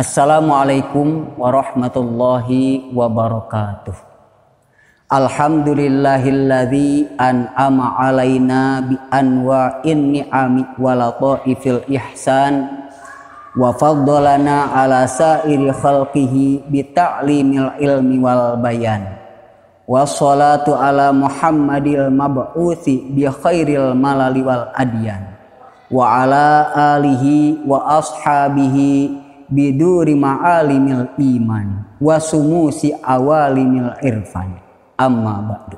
Assalamualaikum warahmatullahi wabarakatuh. Alhamdulillahilladzi an'ama alaina bi anwa'in ni'ami wa lataifil ihsan wa faddalana ala sairi khalqihi bi ta'limil ilmi wal bayan. Wassalatu ala Muhammadil mab'uthi bi khairil malali wal adyan wa ala alihi wa ashabihi biduri ma'alimil iman wa sumusi awalimil irfan, amma ba'du.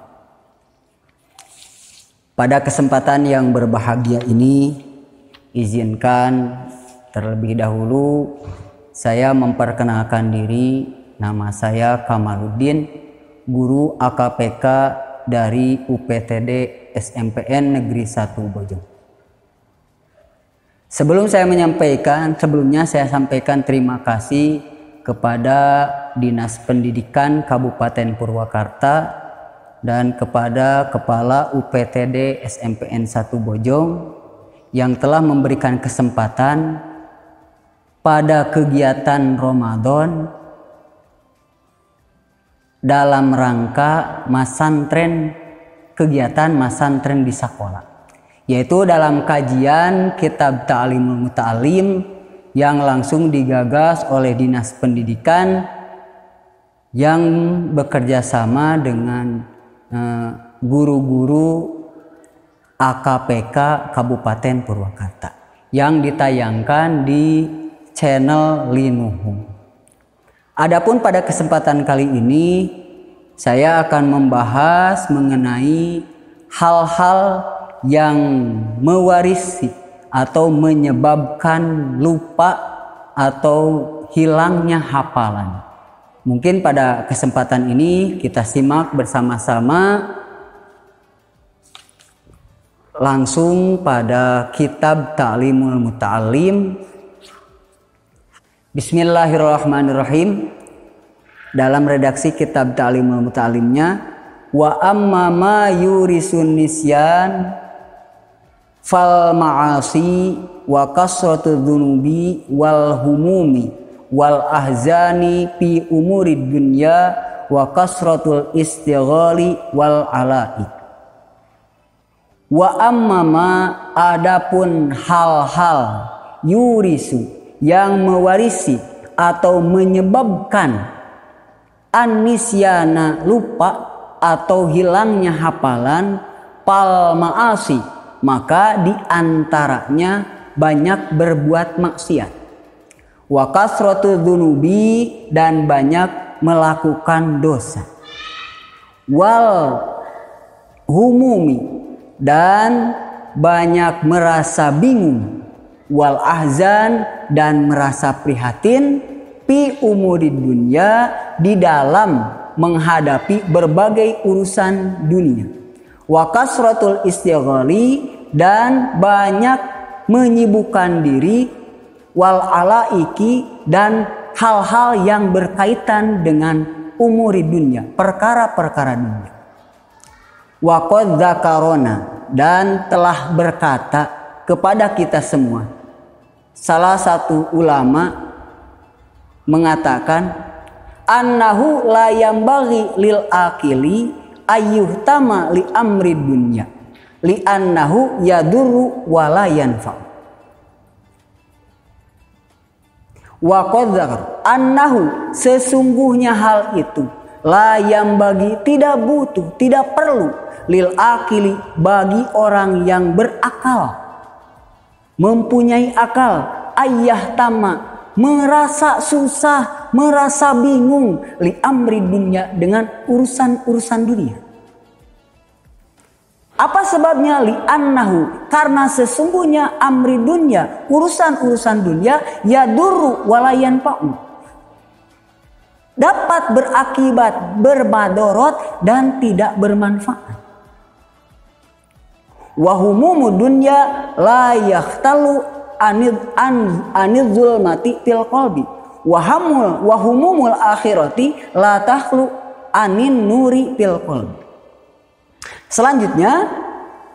Pada kesempatan yang berbahagia ini, izinkan terlebih dahulu saya memperkenalkan diri. Nama saya Kamaluddin, guru AKPK dari UPTD SMPN Negeri 1 Bojong. Sebelumnya saya sampaikan terima kasih kepada Dinas Pendidikan Kabupaten Purwakarta dan kepada Kepala UPTD SMPN 1 Bojong yang telah memberikan kesempatan pada kegiatan Ramadan dalam rangka kegiatan masantren di sekolah, yaitu dalam kajian Kitab Ta'limul Muta'allim yang langsung digagas oleh Dinas Pendidikan yang bekerja sama dengan guru-guru AKPK Kabupaten Purwakarta yang ditayangkan di channel Linuhum. Adapun pada kesempatan kali ini saya akan membahas mengenai hal-hal yang mewarisi atau menyebabkan lupa atau hilangnya hafalan. Mungkin pada kesempatan ini kita simak bersama-sama langsung pada Kitab Ta'limul Muta'allim. Bismillahirrahmanirrahim. Dalam redaksi Kitab Ta'limul Muta'allimnya, wa amma ma yurisun nisyan fal ma'asi wa kasratu dzunubi wal humumi wal ahzani fi umurid dunya wa kasratul istighali wal ala'i. Wa ammama, adapun hal-hal yurisu yang mewarisi atau menyebabkan anisyana, lupa atau hilangnya hafalan, pal ma'asi, maka diantaranya banyak berbuat maksiat, wa kasratu dzunubi, dan banyak melakukan dosa, wal humumi, dan banyak merasa bingung, wal ahzan, dan merasa prihatin, fi umuri dunya, di dalam menghadapi berbagai urusan dunia, wa kasratul istighali, dan banyak menyibukkan diri, wal alaiki, dan hal-hal yang berkaitan dengan umuri dunia, perkara-perkara dunia. Wa qad dzakarona, dan telah berkata kepada kita semua, salah satu ulama mengatakan, annahu la yambaghi lil akili ayyuhtama li amri dunya li annahu yadurru wa la yanfa. Wa qadzar annahu, sesungguhnya hal itu, la yambaghi, tidak butuh, tidak perlu, lil akili, bagi orang yang berakal, mempunyai akal, ayyahtama, merasa susah, merasa bingung, li amri dunya, dengan urusan-urusan dunia. Apa sebabnya? Li annahu, karena sesungguhnya amri dunya, urusan-urusan dunia, yadurru walayan pa'u, dapat berakibat, bermadorot, dan tidak bermanfaat. Wa humumud dunya la yahtalu anid zulmati fil qalbi wa humumul akhirati la takhlu anin nuri fil qalbi. Selanjutnya,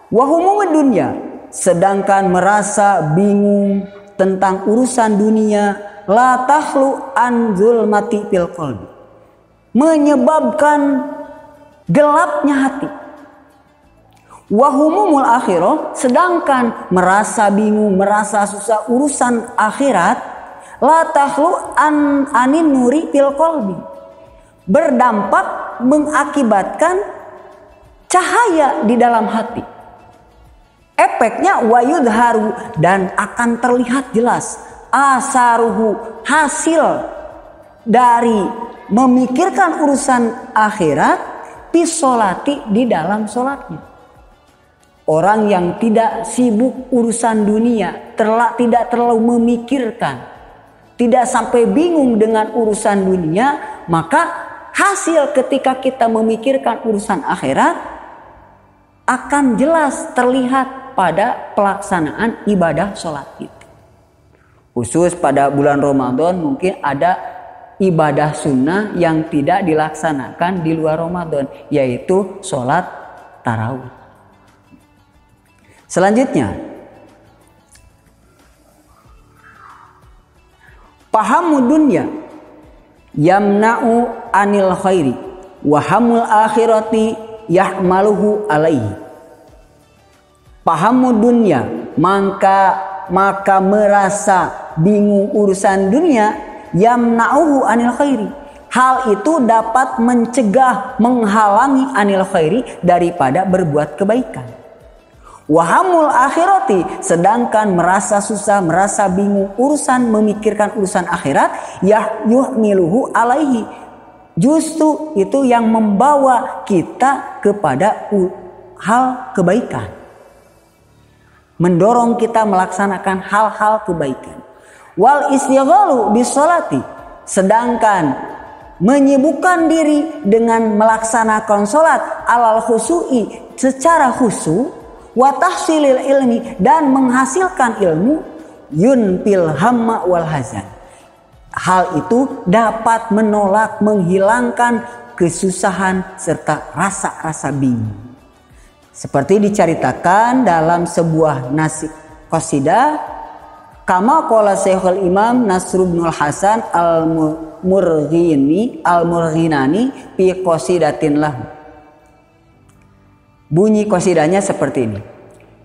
wa humumud dunya, sedangkan merasa bingung tentang urusan dunia, la tahlu an zulmati fil qalbi, menyebabkan gelapnya hati. Wa humumul akhirah, sedangkan merasa bingung, merasa susah urusan akhirat, la tahlu anin nuri fil qalbi, berdampak mengakibatkan cahaya di dalam hati. Efeknya wayudharu, dan akan terlihat jelas asaruhu, hasil dari memikirkan urusan akhirat pisolati, di dalam sholatnya. Orang yang tidak sibuk urusan dunia, tidak terlalu memikirkan, tidak sampai bingung dengan urusan dunia, maka hasil ketika kita memikirkan urusan akhirat akan jelas terlihat pada pelaksanaan ibadah sholat itu. Khusus pada bulan Ramadan mungkin ada ibadah sunnah yang tidak dilaksanakan di luar Ramadan, yaitu sholat tarawih. Selanjutnya, pahamu dunya yamna'u anil khairi wa hamul akhirati yahmaluhu alaihi. Pahamu dunya, maka merasa bingung urusan dunia, yamna'uhu anil khairi, hal itu dapat mencegah, menghalangi anil khairi, daripada berbuat kebaikan. Wahamul akhirati, sedangkan merasa susah, merasa bingung urusan memikirkan urusan akhirat, yuhmiluhu alaihi, justru itu yang membawa kita kepada hal kebaikan, mendorong kita melaksanakan hal-hal kebaikan. Wal istighalu bisolati, sedangkan menyibukkan diri dengan melaksanakan sholat alal khusu'i, secara khusu, wa tahsilil ilmi, dan menghasilkan ilmu, yunfil hamma wal hazan, hal itu dapat menolak, menghilangkan kesusahan serta rasa-rasa bingung. Seperti diceritakan dalam sebuah nasib qasidah, kama qala Syekhul Imam Nasr bin Hasan al-Murghinani fi qasidatin lahu. Bunyi qasidahnya seperti ini.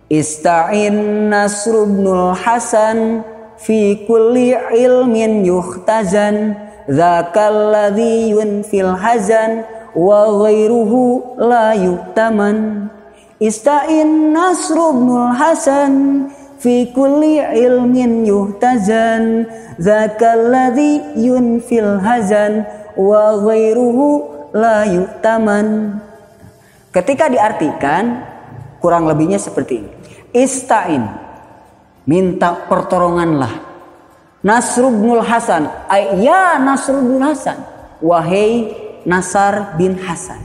Ista'in Nasr bin Hasan fi kulli ilmin yuhtazan, dzakal ladzi yunfil hazan wa ghairuhu la yuktaman. Ista'in Nasr bin Hasan fi kulli ilmin yuhtazan, dzakal ladzi yunfil hazan wa ghairuhu la yuktaman. Ketika diartikan kurang lebihnya seperti ini. Ista'in, minta pertolonganlah. Nasr bin Hasan, ya Nasr bin Hasan, wahai Nasr bin Hasan.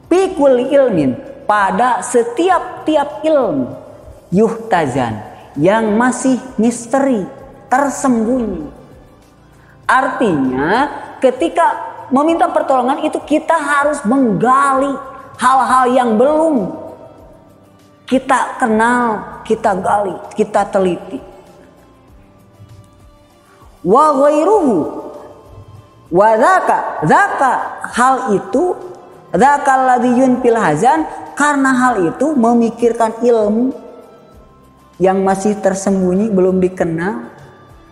Fi kulli ilmin, pada setiap-tiap ilmu, yuhtazan, yang masih misteri, tersembunyi. Artinya ketika meminta pertolongan itu kita harus menggali hal-hal yang belum kita kenal, kita gali, kita teliti. Wa ghairuhu, wa dzaka hal itu, dzakal ladzi yunfil hazan, karena hal itu memikirkan ilmu yang masih tersembunyi, belum dikenal,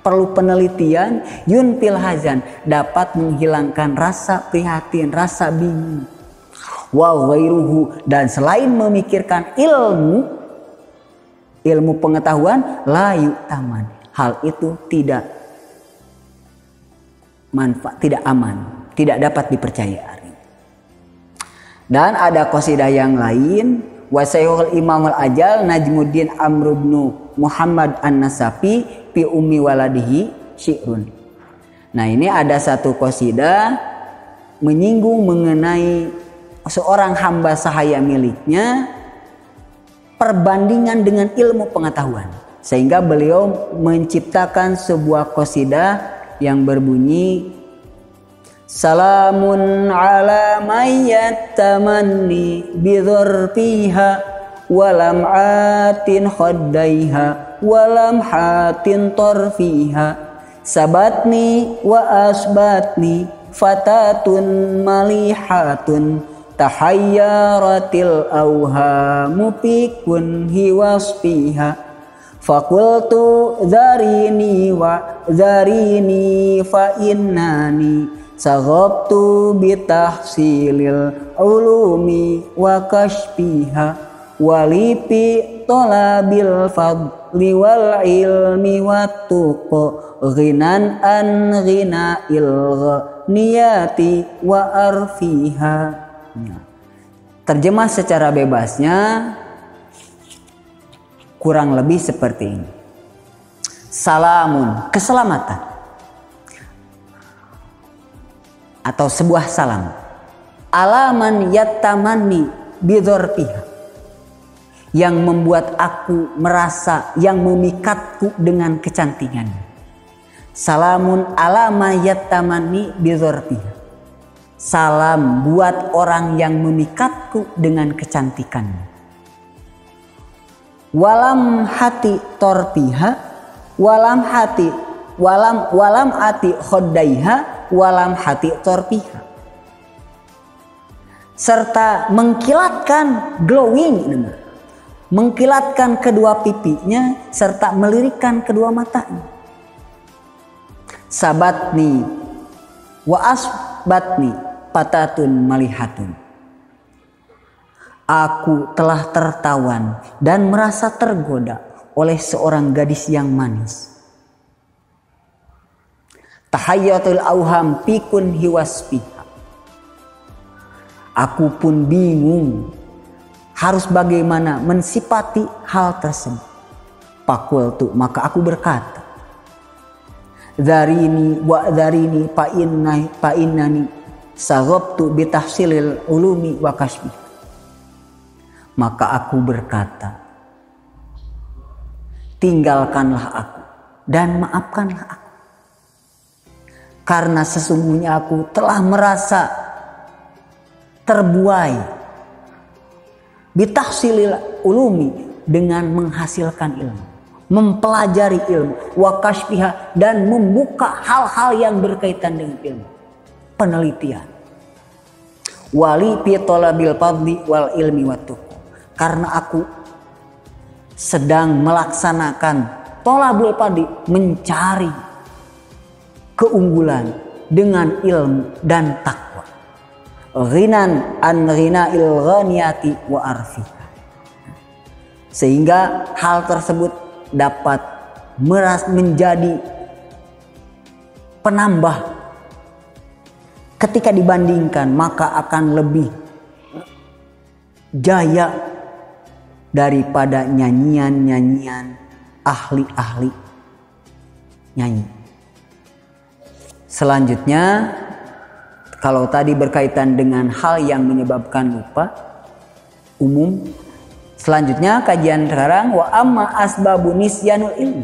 perlu penelitian. Yunfil hazan, dapat menghilangkan rasa prihatin, rasa bingung. Wa ghairuhu, dan selain memikirkan ilmu pengetahuan, la yu'taman, hal itu tidak manfaat, tidak aman, tidak dapat dipercaya. Dan ada qasidah yang lain, wa Syekhul Imam al-Ajal Najmuddin Amr bin Muhammad An-Nasafi fi ummi waladihi syi'run. Nah, ini ada satu qasidah menyinggung mengenai seorang hamba sahaya miliknya, perbandingan dengan ilmu pengetahuan, sehingga beliau menciptakan sebuah qasidah yang berbunyi, salamun ala mayyat tamanni bidhurfiha walam atin khaddaiha walam hatin tarfiha, sabatni wa asbatni fatatun malihatun tahayyaratil awhamu pikun hiwasfiha fakultu zarini wa zarini fa innani saghabtu bitahsilil ulumi wa kashfiha walipi tolabil fadli wal ilmi wattuqa ghinan an ghina'il niyati wa arfiha. Terjemah secara bebasnya kurang lebih seperti ini. Salamun, keselamatan atau sebuah salam. Alaman yattamanni bidzarfiha, yang membuat aku merasa, yang memikatku dengan kecantikannya. Salamun alama yattamanni bidzarfiha, salam buat orang yang memikatku dengan kecantikannya. Walam hati torpiha, walam hati walam hati khoddaiha, walam hati torpiha, serta mengkilatkan, glowing, mengkilatkan kedua pipinya serta melirikkan kedua matanya. Sabatni wa asbatni patatun malihatun, aku telah tertawan dan merasa tergoda oleh seorang gadis yang manis. Tahayyatul auham pikun hiwasfiha, aku pun bingung harus bagaimana mensifati hal tersebut. Fakultu, maka aku berkata, zarini wa zarini fa innani saghabtu bitahsilil ulumi wa kashfi. Maka aku berkata, tinggalkanlah aku dan maafkanlah aku, karena sesungguhnya aku telah merasa terbuai bitahsilil ulumi, dengan menghasilkan ilmu, mempelajari ilmu, wa kashfiha, dan membuka hal-hal yang berkaitan dengan ilmu, penelitian. Wali fi talabil fadli wal ilmi wattuqa, karena aku sedang melaksanakan tolabul fadli, mencari keunggulan dengan ilmu dan takwa. Ghinan an ghina'il ghaniyati wa arfiha, sehingga hal tersebut dapat menjadi penambah ketika dibandingkan, maka akan lebih jaya daripada nyanyian-nyanyian ahli-ahli nyanyi. Selanjutnya, kalau tadi berkaitan dengan hal yang menyebabkan lupa umum, selanjutnya kajian sekarang wa amma asbabu nisyanul ilmi.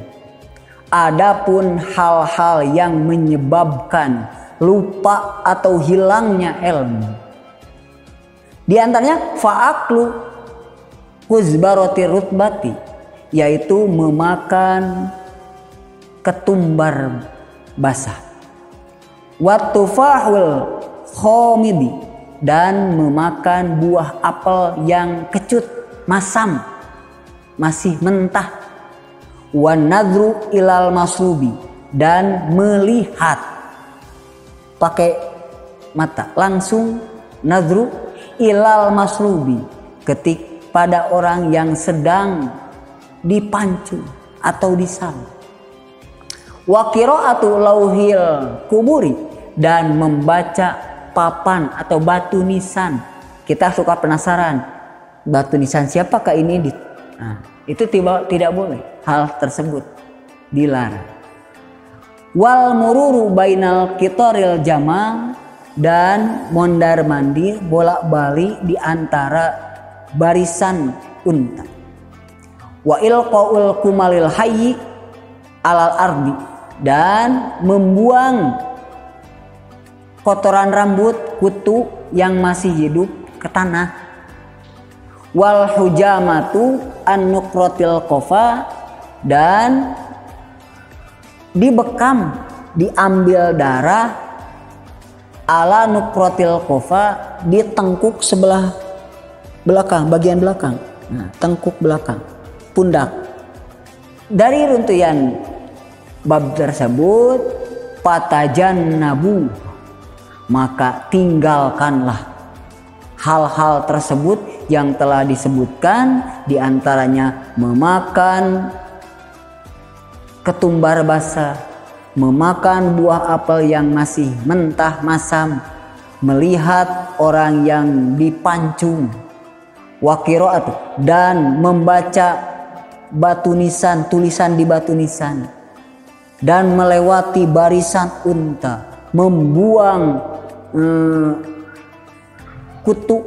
Adapun hal-hal yang menyebabkan lupa atau hilangnya ilmu, di antaranya fa'aklu kuzbarati rutbati, yaitu memakan ketumbar basah, watufahul khomidi, dan memakan buah apel yang kecut, masam, masih mentah, wan nadru ilal masrubi, dan melihat pakai mata langsung, nadru ilal masrubi, pada orang yang sedang dipancu atau disalib. Wa qiraatu lauhil kuburi, dan membaca papan atau batu nisan. Kita suka penasaran, batu nisan siapakah ini? Itu tidak boleh, hal tersebut dilarang. Wal mururu bainal qitaril jamal, dan mondar mandir bolak-balik di antara barisan unta. Wa ilqaul kumalil hayyi alal ardi, dan membuang kotoran rambut kutu yang masih hidup ke tanah. Wal hujamatu an nukratil qafa, dan dibekam diambil darah ala nukrotil kofa, di tengkuk sebelah belakang, bagian belakang. Nah, tengkuk belakang, pundak. Dari runtuyan bab tersebut, patajan nabu, maka tinggalkanlah hal-hal tersebut yang telah disebutkan, diantaranya memakan ketumbar basah, memakan buah apel yang masih mentah masam, melihat orang yang dipancung, wakiroat, dan membaca batu nisan, tulisan di batu nisan, dan melewati barisan unta, membuang kutu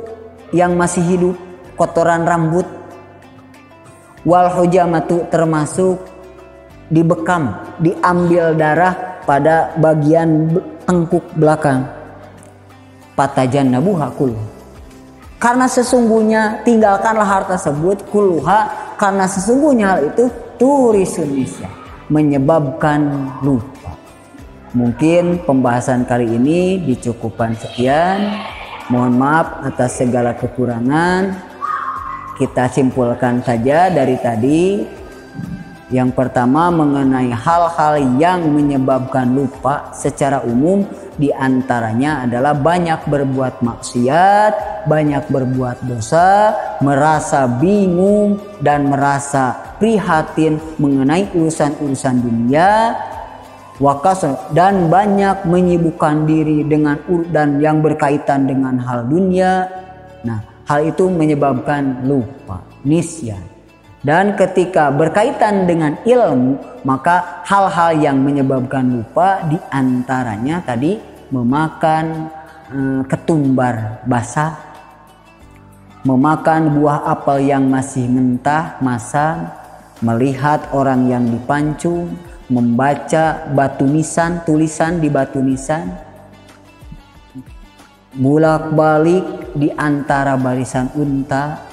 yang masih hidup, kotoran rambut, wal hujamatu, termasuk dibekam, diambil darah pada bagian tengkuk belakang. Patajan nabuha kul, karena sesungguhnya tinggalkanlah hal tersebut, kuluha, karena sesungguhnya hal itu turisun nisya, menyebabkan lupa. Mungkin pembahasan kali ini dicukupkan sekian. Mohon maaf atas segala kekurangan. Kita simpulkan saja dari tadi. Yang pertama mengenai hal-hal yang menyebabkan lupa secara umum, diantaranya adalah banyak berbuat maksiat, banyak berbuat dosa, merasa bingung dan merasa prihatin mengenai urusan-urusan dunia, wakas, dan banyak menyibukkan diri dengan dan yang berkaitan dengan hal dunia. Nah, hal itu menyebabkan lupa, nisyan. Dan ketika berkaitan dengan ilmu, maka hal-hal yang menyebabkan lupa diantaranya tadi memakan ketumbar basah, memakan buah apel yang masih mentah masam, melihat orang yang dipancung, membaca batu nisan, tulisan di batu nisan, bolak-balik di antara barisan unta,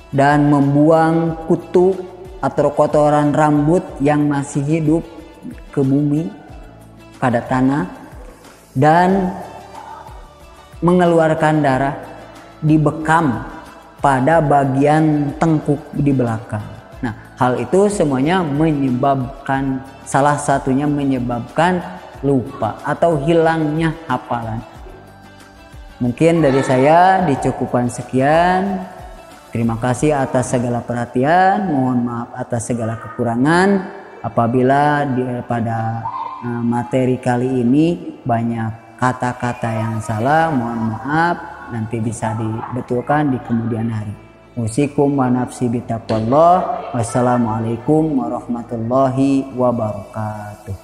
dan membuang kutu atau kotoran rambut yang masih hidup ke bumi pada tanah, dan mengeluarkan darah, dibekam pada bagian tengkuk di belakang. Nah, hal itu semuanya menyebabkan, salah satunya menyebabkan lupa atau hilangnya hafalan. Mungkin dari saya dicukupkan sekian. Terima kasih atas segala perhatian, mohon maaf atas segala kekurangan. Apabila pada materi kali ini banyak kata-kata yang salah, mohon maaf, nanti bisa dibetulkan di kemudian hari. Usikum wa nafsi bitaqwallah. Wassalamualaikum warahmatullahi wabarakatuh.